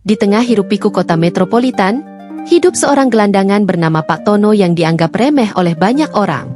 Di tengah hiruk-pikuk kota metropolitan, hidup seorang gelandangan bernama Pak Tono yang dianggap remeh oleh banyak orang.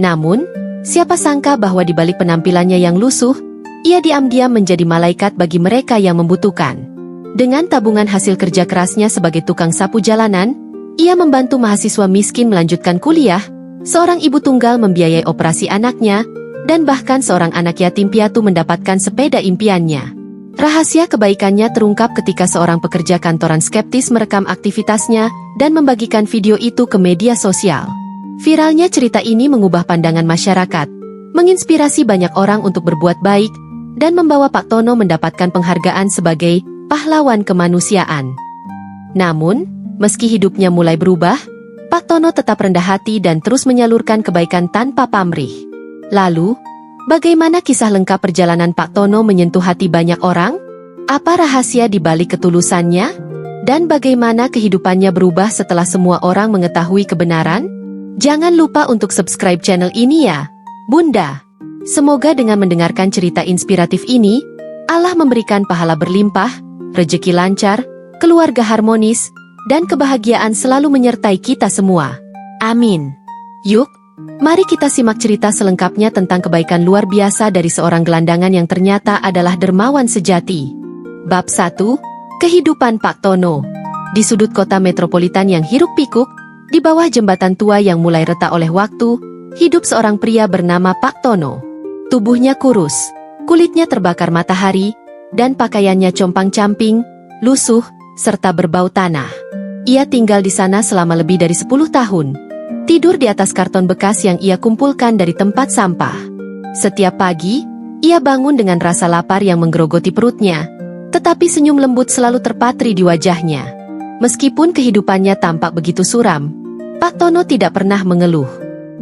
Namun, siapa sangka bahwa di balik penampilannya yang lusuh, ia diam-diam menjadi malaikat bagi mereka yang membutuhkan. Dengan tabungan hasil kerja kerasnya sebagai tukang sapu jalanan, ia membantu mahasiswa miskin melanjutkan kuliah, seorang ibu tunggal membiayai operasi anaknya, dan bahkan seorang anak yatim piatu mendapatkan sepeda impiannya. Rahasia kebaikannya terungkap ketika seorang pekerja kantoran skeptis merekam aktivitasnya dan membagikan video itu ke media sosial. Viralnya cerita ini mengubah pandangan masyarakat, menginspirasi banyak orang untuk berbuat baik, dan membawa Pak Tono mendapatkan penghargaan sebagai pahlawan kemanusiaan. Namun, meski hidupnya mulai berubah, Pak Tono tetap rendah hati dan terus menyalurkan kebaikan tanpa pamrih. Lalu, bagaimana kisah lengkap perjalanan Pak Tono menyentuh hati banyak orang? Apa rahasia di balik ketulusannya? Dan bagaimana kehidupannya berubah setelah semua orang mengetahui kebenaran? Jangan lupa untuk subscribe channel ini ya, Bunda. Semoga dengan mendengarkan cerita inspiratif ini, Allah memberikan pahala berlimpah, rezeki lancar, keluarga harmonis, dan kebahagiaan selalu menyertai kita semua. Amin. Yuk, mari kita simak cerita selengkapnya tentang kebaikan luar biasa dari seorang gelandangan yang ternyata adalah dermawan sejati. Bab 1, Kehidupan Pak Tono. Di sudut kota metropolitan yang hiruk-pikuk, di bawah jembatan tua yang mulai retak oleh waktu, hidup seorang pria bernama Pak Tono. Tubuhnya kurus, kulitnya terbakar matahari, dan pakaiannya compang-camping, lusuh, serta berbau tanah. Ia tinggal di sana selama lebih dari 10 tahun. Tidur di atas karton bekas yang ia kumpulkan dari tempat sampah. Setiap pagi, ia bangun dengan rasa lapar yang menggerogoti perutnya, tetapi senyum lembut selalu terpatri di wajahnya. Meskipun kehidupannya tampak begitu suram, Pak Tono tidak pernah mengeluh.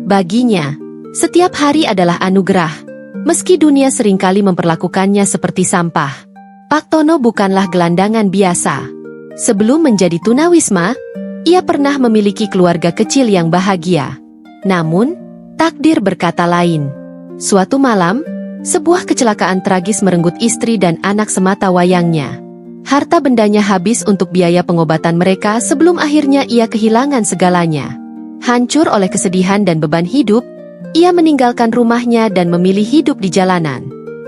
Baginya, setiap hari adalah anugerah, meski dunia seringkali memperlakukannya seperti sampah. Pak Tono bukanlah gelandangan biasa. Sebelum menjadi tunawisma, ia pernah memiliki keluarga kecil yang bahagia. Namun, takdir berkata lain. Suatu malam, sebuah kecelakaan tragis merenggut istri dan anak semata wayangnya. Harta bendanya habis untuk biaya pengobatan mereka sebelum akhirnya ia kehilangan segalanya. Hancur oleh kesedihan dan beban hidup, ia meninggalkan rumahnya dan memilih hidup di jalanan.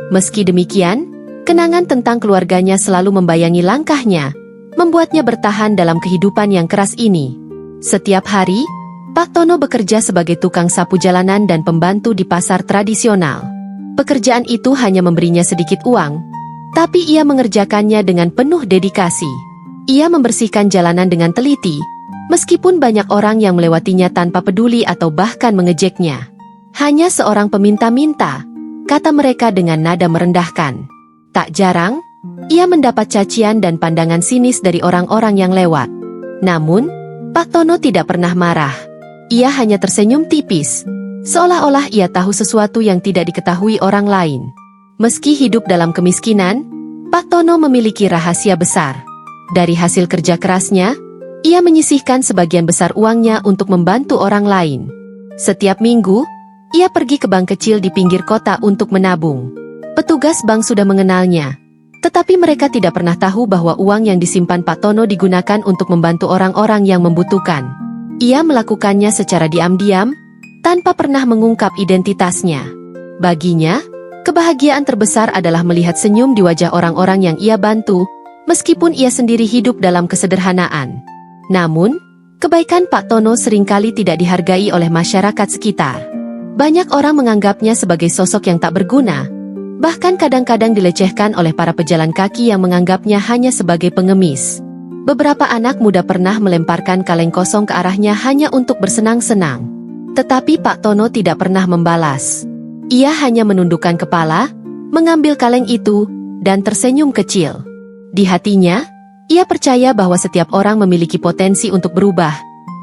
Meski demikian, kenangan tentang keluarganya selalu membayangi langkahnya, membuatnya bertahan dalam kehidupan yang keras ini. Setiap hari, Pak Tono bekerja sebagai tukang sapu jalanan dan pembantu di pasar tradisional. Pekerjaan itu hanya memberinya sedikit uang, tapi ia mengerjakannya dengan penuh dedikasi. Ia membersihkan jalanan dengan teliti, meskipun banyak orang yang melewatinya tanpa peduli atau bahkan mengejeknya. Hanya seorang peminta-minta, kata mereka dengan nada merendahkan. Tak jarang, ia mendapat cacian dan pandangan sinis dari orang-orang yang lewat. Namun, Pak Tono tidak pernah marah. Ia hanya tersenyum tipis, seolah-olah ia tahu sesuatu yang tidak diketahui orang lain. Meski hidup dalam kemiskinan, Pak Tono memiliki rahasia besar. Dari hasil kerja kerasnya, ia menyisihkan sebagian besar uangnya untuk membantu orang lain. Setiap minggu, ia pergi ke bank kecil di pinggir kota untuk menabung. Petugas bank sudah mengenalnya, tetapi mereka tidak pernah tahu bahwa uang yang disimpan Pak Tono digunakan untuk membantu orang-orang yang membutuhkan. Ia melakukannya secara diam-diam, tanpa pernah mengungkap identitasnya. Baginya, kebahagiaan terbesar adalah melihat senyum di wajah orang-orang yang ia bantu, meskipun ia sendiri hidup dalam kesederhanaan. Namun, kebaikan Pak Tono seringkali tidak dihargai oleh masyarakat sekitar. Banyak orang menganggapnya sebagai sosok yang tak berguna, bahkan kadang-kadang dilecehkan oleh para pejalan kaki yang menganggapnya hanya sebagai pengemis. Beberapa anak muda pernah melemparkan kaleng kosong ke arahnya hanya untuk bersenang-senang. Tetapi Pak Tono tidak pernah membalas. Ia hanya menundukkan kepala, mengambil kaleng itu, dan tersenyum kecil. Di hatinya, ia percaya bahwa setiap orang memiliki potensi untuk berubah,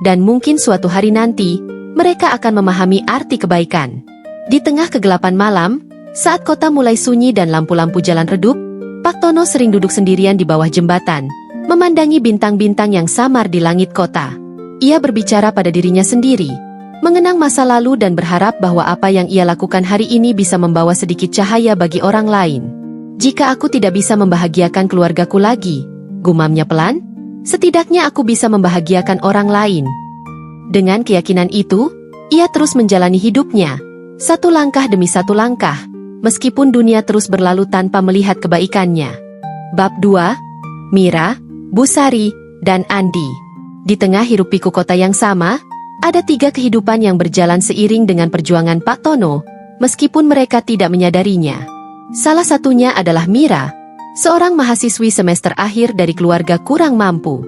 dan mungkin suatu hari nanti, mereka akan memahami arti kebaikan. Di tengah kegelapan malam, saat kota mulai sunyi dan lampu-lampu jalan redup, Pak Tono sering duduk sendirian di bawah jembatan, memandangi bintang-bintang yang samar di langit kota. Ia berbicara pada dirinya sendiri, mengenang masa lalu dan berharap bahwa apa yang ia lakukan hari ini bisa membawa sedikit cahaya bagi orang lain. Jika aku tidak bisa membahagiakan keluargaku lagi, Gumamnya pelan, setidaknya aku bisa membahagiakan orang lain. Dengan keyakinan itu, ia terus menjalani hidupnya, satu langkah demi satu langkah, meskipun dunia terus berlalu tanpa melihat kebaikannya. Bab 2, Mira, Busari, dan Andi. Di tengah hiruk-pikuk kota yang sama, ada 3 kehidupan yang berjalan seiring dengan perjuangan Pak Tono, meskipun mereka tidak menyadarinya. Salah satunya adalah Mira, seorang mahasiswi semester akhir dari keluarga kurang mampu.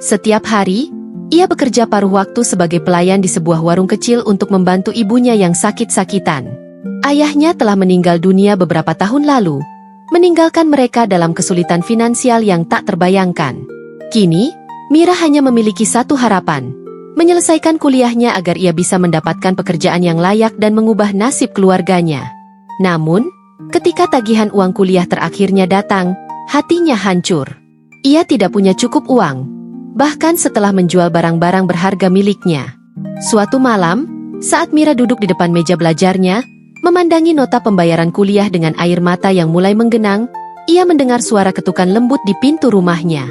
Setiap hari, ia bekerja paruh waktu sebagai pelayan di sebuah warung kecil untuk membantu ibunya yang sakit-sakitan. Ayahnya telah meninggal dunia beberapa tahun lalu, meninggalkan mereka dalam kesulitan finansial yang tak terbayangkan. Kini, Mira hanya memiliki satu harapan, menyelesaikan kuliahnya agar ia bisa mendapatkan pekerjaan yang layak dan mengubah nasib keluarganya. Namun, ketika tagihan uang kuliah terakhirnya datang, hatinya hancur. Ia tidak punya cukup uang, bahkan setelah menjual barang-barang berharga miliknya. Suatu malam, saat Mira duduk di depan meja belajarnya, memandangi nota pembayaran kuliah dengan air mata yang mulai menggenang, ia mendengar suara ketukan lembut di pintu rumahnya.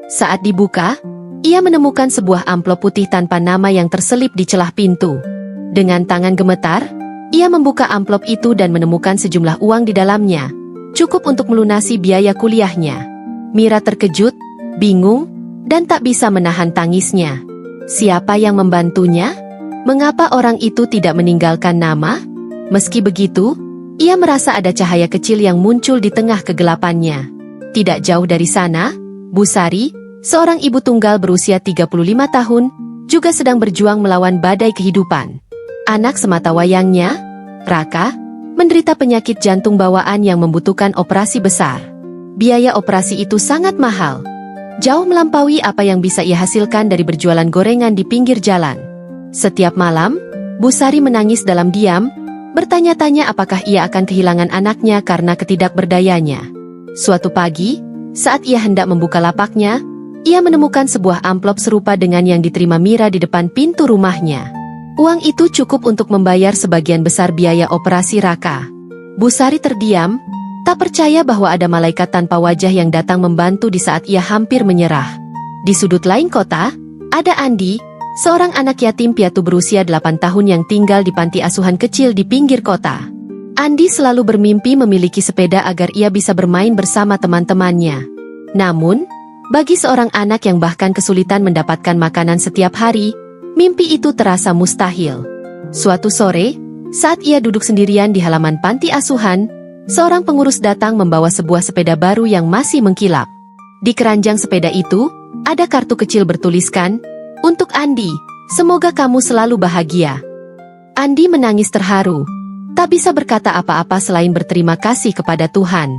Saat dibuka, ia menemukan sebuah amplop putih tanpa nama yang terselip di celah pintu. Dengan tangan gemetar, ia membuka amplop itu dan menemukan sejumlah uang di dalamnya, cukup untuk melunasi biaya kuliahnya. Mira terkejut, bingung, dan tak bisa menahan tangisnya. Siapa yang membantunya? Mengapa orang itu tidak meninggalkan nama? Meski begitu, ia merasa ada cahaya kecil yang muncul di tengah kegelapannya. Tidak jauh dari sana, Busari, seorang ibu tunggal berusia 35 tahun, juga sedang berjuang melawan badai kehidupan. Anak semata wayangnya, Raka, menderita penyakit jantung bawaan yang membutuhkan operasi besar. Biaya operasi itu sangat mahal, jauh melampaui apa yang bisa ia hasilkan dari berjualan gorengan di pinggir jalan. Setiap malam, Busari menangis dalam diam, bertanya-tanya apakah ia akan kehilangan anaknya karena ketidakberdayanya. Suatu pagi, saat ia hendak membuka lapaknya, ia menemukan sebuah amplop serupa dengan yang diterima Mira di depan pintu rumahnya. Uang itu cukup untuk membayar sebagian besar biaya operasi Raka. Busari terdiam, tak percaya bahwa ada malaikat tanpa wajah yang datang membantu di saat ia hampir menyerah. Di sudut lain kota, ada Andi, seorang anak yatim piatu berusia 8 tahun yang tinggal di panti asuhan kecil di pinggir kota. Andi selalu bermimpi memiliki sepeda agar ia bisa bermain bersama teman-temannya. Namun, bagi seorang anak yang bahkan kesulitan mendapatkan makanan setiap hari, mimpi itu terasa mustahil. Suatu sore, saat ia duduk sendirian di halaman panti asuhan, seorang pengurus datang membawa sebuah sepeda baru yang masih mengkilap. Di keranjang sepeda itu, ada kartu kecil bertuliskan, "Untuk Andi, semoga kamu selalu bahagia." Andi menangis terharu, tak bisa berkata apa-apa selain berterima kasih kepada Tuhan.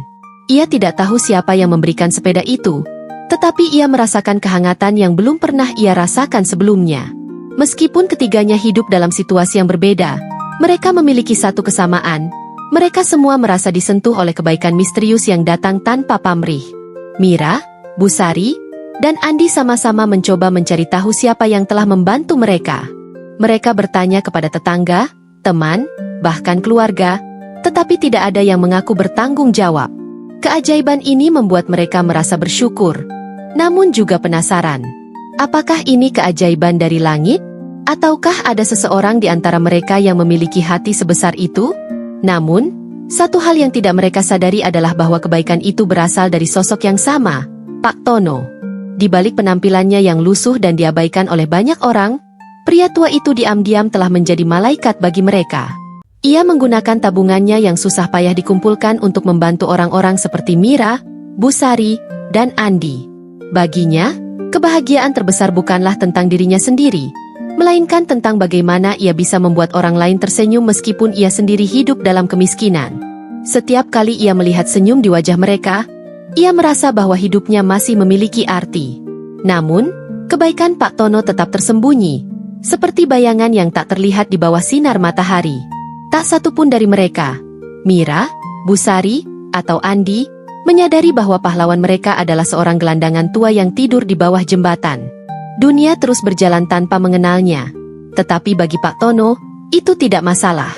Ia tidak tahu siapa yang memberikan sepeda itu, tetapi ia merasakan kehangatan yang belum pernah ia rasakan sebelumnya. Meskipun ketiganya hidup dalam situasi yang berbeda, mereka memiliki satu kesamaan. Mereka semua merasa disentuh oleh kebaikan misterius yang datang tanpa pamrih. Mira, Busari, dan Andi sama-sama mencoba mencari tahu siapa yang telah membantu mereka. Mereka bertanya kepada tetangga, teman, bahkan keluarga, tetapi tidak ada yang mengaku bertanggung jawab. Keajaiban ini membuat mereka merasa bersyukur, namun juga penasaran. Apakah ini keajaiban dari langit? Ataukah ada seseorang di antara mereka yang memiliki hati sebesar itu? Namun, satu hal yang tidak mereka sadari adalah bahwa kebaikan itu berasal dari sosok yang sama, Pak Tono. Di balik penampilannya yang lusuh dan diabaikan oleh banyak orang, pria tua itu diam-diam telah menjadi malaikat bagi mereka. Ia menggunakan tabungannya yang susah payah dikumpulkan untuk membantu orang-orang seperti Mira, Busari, dan Andi. Baginya, kebahagiaan terbesar bukanlah tentang dirinya sendiri, melainkan tentang bagaimana ia bisa membuat orang lain tersenyum meskipun ia sendiri hidup dalam kemiskinan. Setiap kali ia melihat senyum di wajah mereka, ia merasa bahwa hidupnya masih memiliki arti. Namun, kebaikan Pak Tono tetap tersembunyi, seperti bayangan yang tak terlihat di bawah sinar matahari. Tak satu pun dari mereka, Mira, Busari, atau Andi, menyadari bahwa pahlawan mereka adalah seorang gelandangan tua yang tidur di bawah jembatan. Dunia terus berjalan tanpa mengenalnya, tetapi bagi Pak Tono, itu tidak masalah.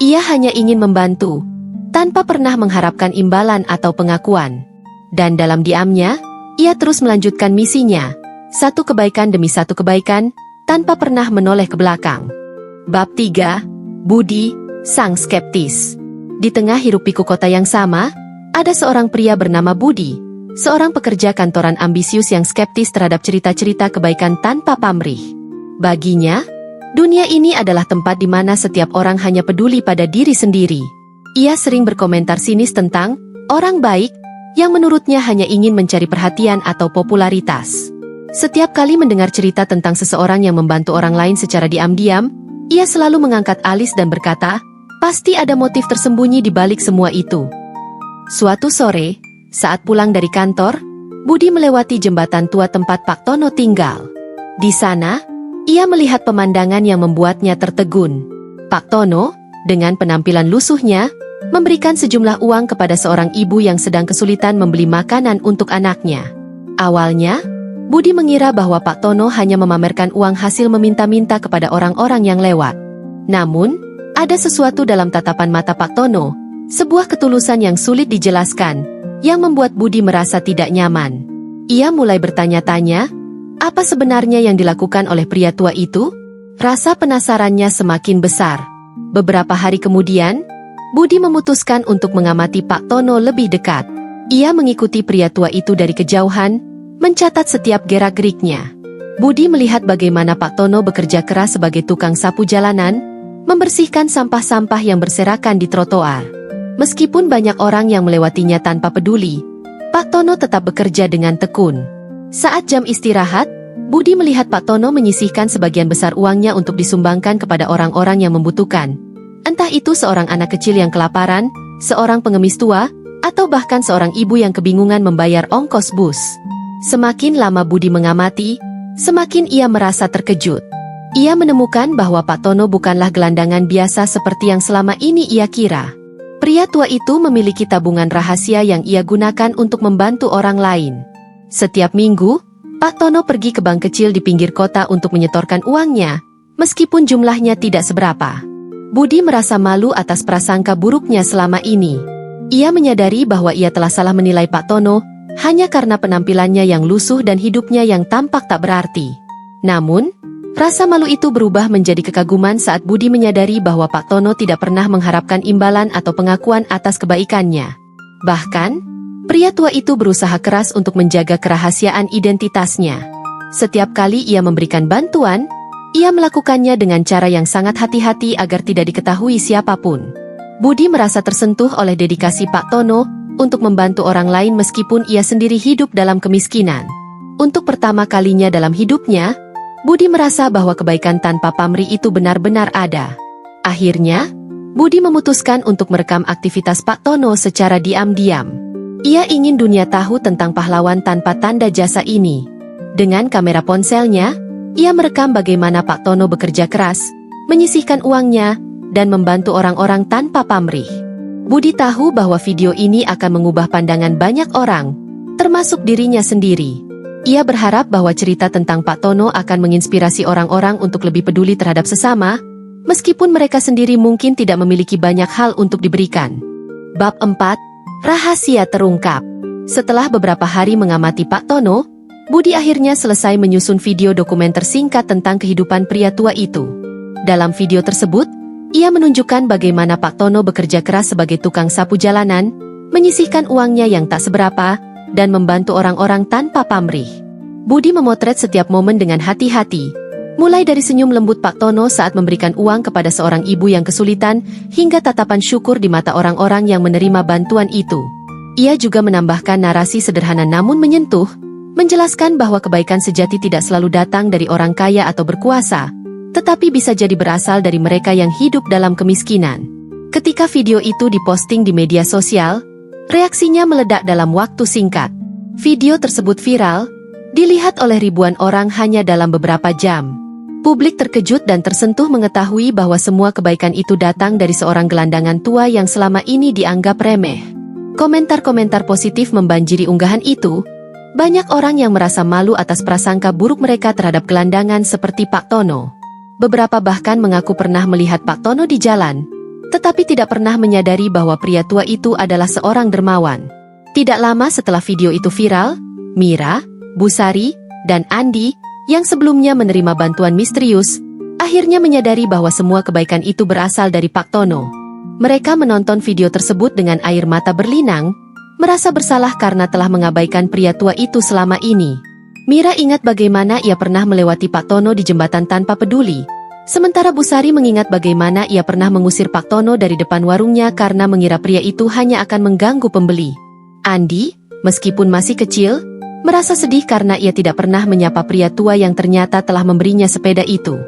Ia hanya ingin membantu, tanpa pernah mengharapkan imbalan atau pengakuan. Dan dalam diamnya, ia terus melanjutkan misinya, satu kebaikan demi satu kebaikan, tanpa pernah menoleh ke belakang. Bab 3. Budi, Sang Skeptis. Di tengah hiruk-pikuk kota yang sama, ada seorang pria bernama Budi, seorang pekerja kantoran ambisius yang skeptis terhadap cerita-cerita kebaikan tanpa pamrih. Baginya, dunia ini adalah tempat di mana setiap orang hanya peduli pada diri sendiri. Ia sering berkomentar sinis tentang orang baik yang menurutnya hanya ingin mencari perhatian atau popularitas. Setiap kali mendengar cerita tentang seseorang yang membantu orang lain secara diam-diam, ia selalu mengangkat alis dan berkata, pasti ada motif tersembunyi di balik semua itu. Suatu sore, saat pulang dari kantor, Budi melewati jembatan tua tempat Pak Tono tinggal. Di sana, ia melihat pemandangan yang membuatnya tertegun. Pak Tono, dengan penampilan lusuhnya, memberikan sejumlah uang kepada seorang ibu yang sedang kesulitan membeli makanan untuk anaknya. Awalnya, Budi mengira bahwa Pak Tono hanya memamerkan uang hasil meminta-minta kepada orang-orang yang lewat. Namun, ada sesuatu dalam tatapan mata Pak Tono, sebuah ketulusan yang sulit dijelaskan, yang membuat Budi merasa tidak nyaman. Ia mulai bertanya-tanya, apa sebenarnya yang dilakukan oleh pria tua itu? Rasa penasarannya semakin besar. Beberapa hari kemudian, Budi memutuskan untuk mengamati Pak Tono lebih dekat. Ia mengikuti pria tua itu dari kejauhan, mencatat setiap gerak-geriknya. Budi melihat bagaimana Pak Tono bekerja keras sebagai tukang sapu jalanan, membersihkan sampah-sampah yang berserakan di trotoar. Meskipun banyak orang yang melewatinya tanpa peduli, Pak Tono tetap bekerja dengan tekun. Saat jam istirahat, Budi melihat Pak Tono menyisihkan sebagian besar uangnya untuk disumbangkan kepada orang-orang yang membutuhkan. Entah itu seorang anak kecil yang kelaparan, seorang pengemis tua, atau bahkan seorang ibu yang kebingungan membayar ongkos bus. Semakin lama Budi mengamati, semakin ia merasa terkejut. Ia menemukan bahwa Pak Tono bukanlah gelandangan biasa seperti yang selama ini ia kira. Pria tua itu memiliki tabungan rahasia yang ia gunakan untuk membantu orang lain. Setiap minggu, Pak Tono pergi ke bank kecil di pinggir kota untuk menyetorkan uangnya, meskipun jumlahnya tidak seberapa. Budi merasa malu atas prasangka buruknya selama ini. Ia menyadari bahwa ia telah salah menilai Pak Tono, hanya karena penampilannya yang lusuh dan hidupnya yang tampak tak berarti. Namun, rasa malu itu berubah menjadi kekaguman saat Budi menyadari bahwa Pak Tono tidak pernah mengharapkan imbalan atau pengakuan atas kebaikannya. Bahkan, pria tua itu berusaha keras untuk menjaga kerahasiaan identitasnya. Setiap kali ia memberikan bantuan, ia melakukannya dengan cara yang sangat hati-hati agar tidak diketahui siapapun. Budi merasa tersentuh oleh dedikasi Pak Tono untuk membantu orang lain meskipun ia sendiri hidup dalam kemiskinan. Untuk pertama kalinya dalam hidupnya, Budi merasa bahwa kebaikan tanpa pamrih itu benar-benar ada. Akhirnya, Budi memutuskan untuk merekam aktivitas Pak Tono secara diam-diam. Ia ingin dunia tahu tentang pahlawan tanpa tanda jasa ini. Dengan kamera ponselnya, ia merekam bagaimana Pak Tono bekerja keras, menyisihkan uangnya, dan membantu orang-orang tanpa pamrih. Budi tahu bahwa video ini akan mengubah pandangan banyak orang, termasuk dirinya sendiri. Ia berharap bahwa cerita tentang Pak Tono akan menginspirasi orang-orang untuk lebih peduli terhadap sesama, meskipun mereka sendiri mungkin tidak memiliki banyak hal untuk diberikan. Bab 4. Rahasia terungkap. Setelah beberapa hari mengamati Pak Tono, Budi akhirnya selesai menyusun video dokumenter singkat tentang kehidupan pria tua itu. Dalam video tersebut, ia menunjukkan bagaimana Pak Tono bekerja keras sebagai tukang sapu jalanan, menyisihkan uangnya yang tak seberapa, dan membantu orang-orang tanpa pamrih. Budi memotret setiap momen dengan hati-hati, mulai dari senyum lembut Pak Tono saat memberikan uang kepada seorang ibu yang kesulitan, hingga tatapan syukur di mata orang-orang yang menerima bantuan itu. Ia juga menambahkan narasi sederhana namun menyentuh, menjelaskan bahwa kebaikan sejati tidak selalu datang dari orang kaya atau berkuasa, tetapi bisa jadi berasal dari mereka yang hidup dalam kemiskinan. Ketika video itu diposting di media sosial, reaksinya meledak dalam waktu singkat. Video tersebut viral, dilihat oleh ribuan orang hanya dalam beberapa jam. Publik terkejut dan tersentuh mengetahui bahwa semua kebaikan itu datang dari seorang gelandangan tua yang selama ini dianggap remeh. Komentar-komentar positif membanjiri unggahan itu. Banyak orang yang merasa malu atas prasangka buruk mereka terhadap gelandangan seperti Pak Tono. Beberapa bahkan mengaku pernah melihat Pak Tono di jalan, tetapi tidak pernah menyadari bahwa pria tua itu adalah seorang dermawan. Tidak lama setelah video itu viral, Mira, Busari, dan Andi, yang sebelumnya menerima bantuan misterius, akhirnya menyadari bahwa semua kebaikan itu berasal dari Pak Tono. Mereka menonton video tersebut dengan air mata berlinang, merasa bersalah karena telah mengabaikan pria tua itu selama ini. Mira ingat bagaimana ia pernah melewati Pak Tono di jembatan tanpa peduli. Sementara Busari mengingat bagaimana ia pernah mengusir Pak Tono dari depan warungnya karena mengira pria itu hanya akan mengganggu pembeli. Andi, meskipun masih kecil, merasa sedih karena ia tidak pernah menyapa pria tua yang ternyata telah memberinya sepeda itu.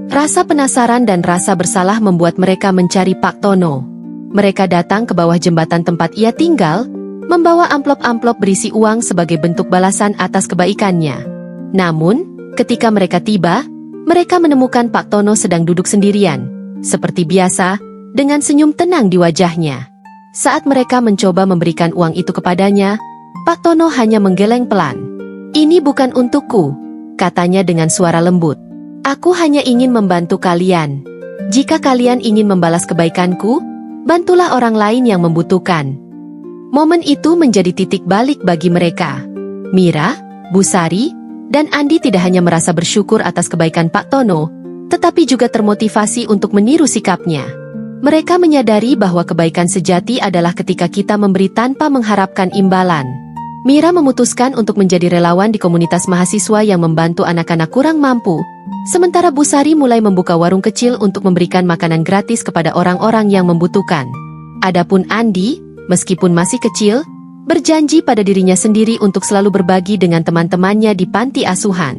Rasa penasaran dan rasa bersalah membuat mereka mencari Pak Tono. Mereka datang ke bawah jembatan tempat ia tinggal, membawa amplop-amplop berisi uang sebagai bentuk balasan atas kebaikannya. Namun, ketika mereka tiba, mereka menemukan Pak Tono sedang duduk sendirian, seperti biasa, dengan senyum tenang di wajahnya. Saat mereka mencoba memberikan uang itu kepadanya, Pak Tono hanya menggeleng pelan. "Ini bukan untukku," katanya dengan suara lembut. "Aku hanya ingin membantu kalian. Jika kalian ingin membalas kebaikanku, bantulah orang lain yang membutuhkan." Momen itu menjadi titik balik bagi mereka. Mira, Busari, dan Andi tidak hanya merasa bersyukur atas kebaikan Pak Tono, tetapi juga termotivasi untuk meniru sikapnya. Mereka menyadari bahwa kebaikan sejati adalah ketika kita memberi tanpa mengharapkan imbalan. Mira memutuskan untuk menjadi relawan di komunitas mahasiswa yang membantu anak-anak kurang mampu, sementara Busari mulai membuka warung kecil untuk memberikan makanan gratis kepada orang-orang yang membutuhkan. Adapun Andi, meskipun masih kecil, berjanji pada dirinya sendiri untuk selalu berbagi dengan teman-temannya di panti asuhan.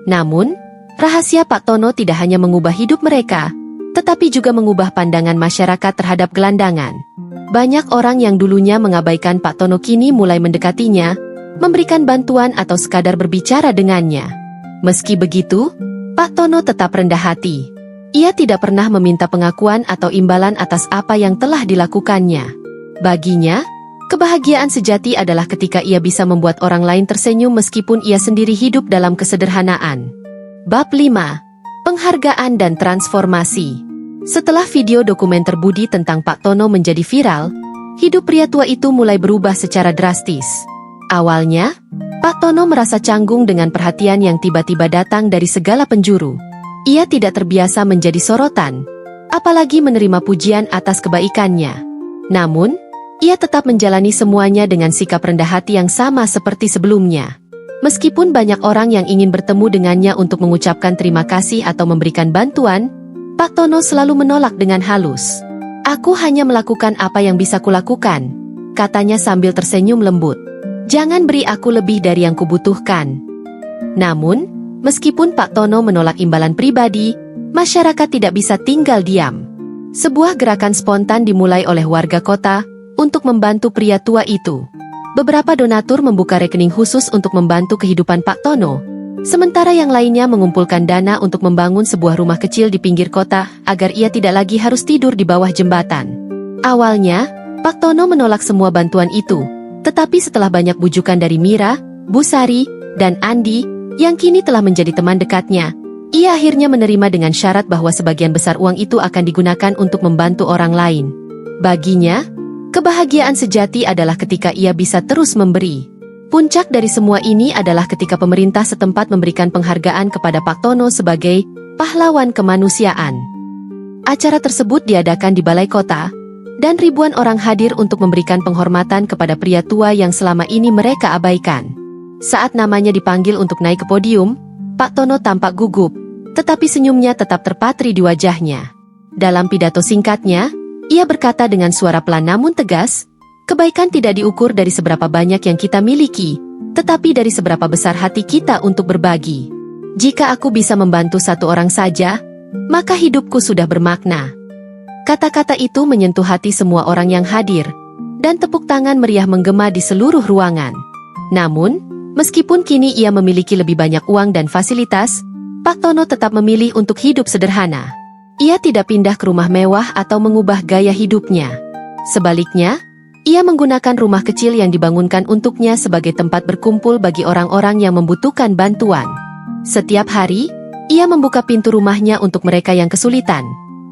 Namun, rahasia Pak Tono tidak hanya mengubah hidup mereka, tetapi juga mengubah pandangan masyarakat terhadap gelandangan. Banyak orang yang dulunya mengabaikan Pak Tono kini mulai mendekatinya, memberikan bantuan atau sekadar berbicara dengannya. Meski begitu, Pak Tono tetap rendah hati. Ia tidak pernah meminta pengakuan atau imbalan atas apa yang telah dilakukannya. Baginya, kebahagiaan sejati adalah ketika ia bisa membuat orang lain tersenyum meskipun ia sendiri hidup dalam kesederhanaan. Bab 5. Penghargaan dan Transformasi. Setelah video dokumenter Budi tentang Pak Tono menjadi viral, hidup pria tua itu mulai berubah secara drastis. Awalnya, Pak Tono merasa canggung dengan perhatian yang tiba-tiba datang dari segala penjuru. Ia tidak terbiasa menjadi sorotan, apalagi menerima pujian atas kebaikannya. Namun, ia tetap menjalani semuanya dengan sikap rendah hati yang sama seperti sebelumnya. Meskipun banyak orang yang ingin bertemu dengannya untuk mengucapkan terima kasih atau memberikan bantuan, Pak Tono selalu menolak dengan halus. "Aku hanya melakukan apa yang bisa kulakukan," katanya sambil tersenyum lembut. "Jangan beri aku lebih dari yang kubutuhkan." Namun, meskipun Pak Tono menolak imbalan pribadi, masyarakat tidak bisa tinggal diam. Sebuah gerakan spontan dimulai oleh warga kota untuk membantu pria tua itu. Beberapa donatur membuka rekening khusus untuk membantu kehidupan Pak Tono, sementara yang lainnya mengumpulkan dana untuk membangun sebuah rumah kecil di pinggir kota agar ia tidak lagi harus tidur di bawah jembatan. Awalnya, Pak Tono menolak semua bantuan itu, tetapi setelah banyak bujukan dari Mira, Busari, dan Andi, yang kini telah menjadi teman dekatnya, ia akhirnya menerima dengan syarat bahwa sebagian besar uang itu akan digunakan untuk membantu orang lain. Baginya, kebahagiaan sejati adalah ketika ia bisa terus memberi. Puncak dari semua ini adalah ketika pemerintah setempat memberikan penghargaan kepada Pak Tono sebagai pahlawan kemanusiaan. Acara tersebut diadakan di Balai Kota, dan ribuan orang hadir untuk memberikan penghormatan kepada pria tua yang selama ini mereka abaikan. Saat namanya dipanggil untuk naik ke podium, Pak Tono tampak gugup, tetapi senyumnya tetap terpatri di wajahnya. Dalam pidato singkatnya, ia berkata dengan suara pelan namun tegas, "Kebaikan tidak diukur dari seberapa banyak yang kita miliki, tetapi dari seberapa besar hati kita untuk berbagi. Jika aku bisa membantu satu orang saja, maka hidupku sudah bermakna." Kata-kata itu menyentuh hati semua orang yang hadir, dan tepuk tangan meriah menggema di seluruh ruangan. Namun, meskipun kini ia memiliki lebih banyak uang dan fasilitas, Pak Tono tetap memilih untuk hidup sederhana. Ia tidak pindah ke rumah mewah atau mengubah gaya hidupnya. Sebaliknya, ia menggunakan rumah kecil yang dibangunkan untuknya sebagai tempat berkumpul bagi orang-orang yang membutuhkan bantuan. Setiap hari, ia membuka pintu rumahnya untuk mereka yang kesulitan,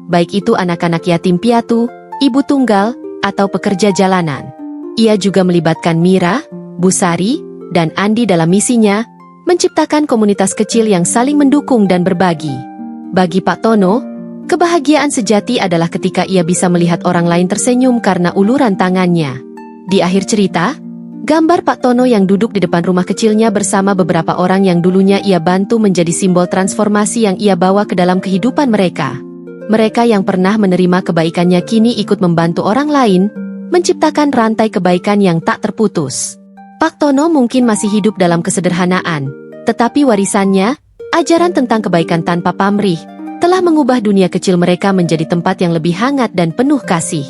baik itu anak-anak yatim piatu, ibu tunggal, atau pekerja jalanan. Ia juga melibatkan Mira, Busari, Dan Andi dalam misinya, menciptakan komunitas kecil yang saling mendukung dan berbagi. Bagi Pak Tono, kebahagiaan sejati adalah ketika ia bisa melihat orang lain tersenyum karena uluran tangannya. Di akhir cerita, gambar Pak Tono yang duduk di depan rumah kecilnya bersama beberapa orang yang dulunya ia bantu menjadi simbol transformasi yang ia bawa ke dalam kehidupan mereka. Mereka yang pernah menerima kebaikannya kini ikut membantu orang lain, menciptakan rantai kebaikan yang tak terputus. Pak Tono mungkin masih hidup dalam kesederhanaan, tetapi warisannya, ajaran tentang kebaikan tanpa pamrih, telah mengubah dunia kecil mereka menjadi tempat yang lebih hangat dan penuh kasih.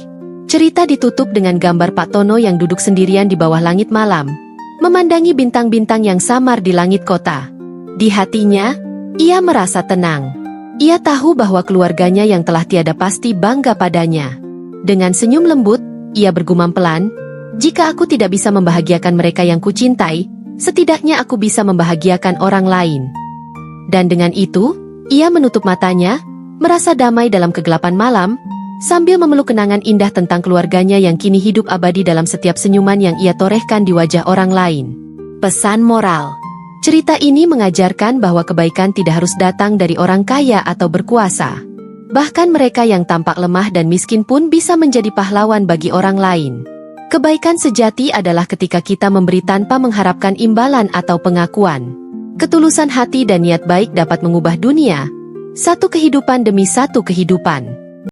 Cerita ditutup dengan gambar Pak Tono yang duduk sendirian di bawah langit malam, memandangi bintang-bintang yang samar di langit kota. Di hatinya, ia merasa tenang. Ia tahu bahwa keluarganya yang telah tiada pasti bangga padanya. Dengan senyum lembut, ia bergumam pelan, "Jika aku tidak bisa membahagiakan mereka yang kucintai, setidaknya aku bisa membahagiakan orang lain." Dan dengan itu, ia menutup matanya, merasa damai dalam kegelapan malam, sambil memeluk kenangan indah tentang keluarganya yang kini hidup abadi dalam setiap senyuman yang ia torehkan di wajah orang lain. Pesan moral. Cerita ini mengajarkan bahwa kebaikan tidak harus datang dari orang kaya atau berkuasa. Bahkan mereka yang tampak lemah dan miskin pun bisa menjadi pahlawan bagi orang lain. Kebaikan sejati adalah ketika kita memberi tanpa mengharapkan imbalan atau pengakuan. Ketulusan hati dan niat baik dapat mengubah dunia, satu kehidupan demi satu kehidupan.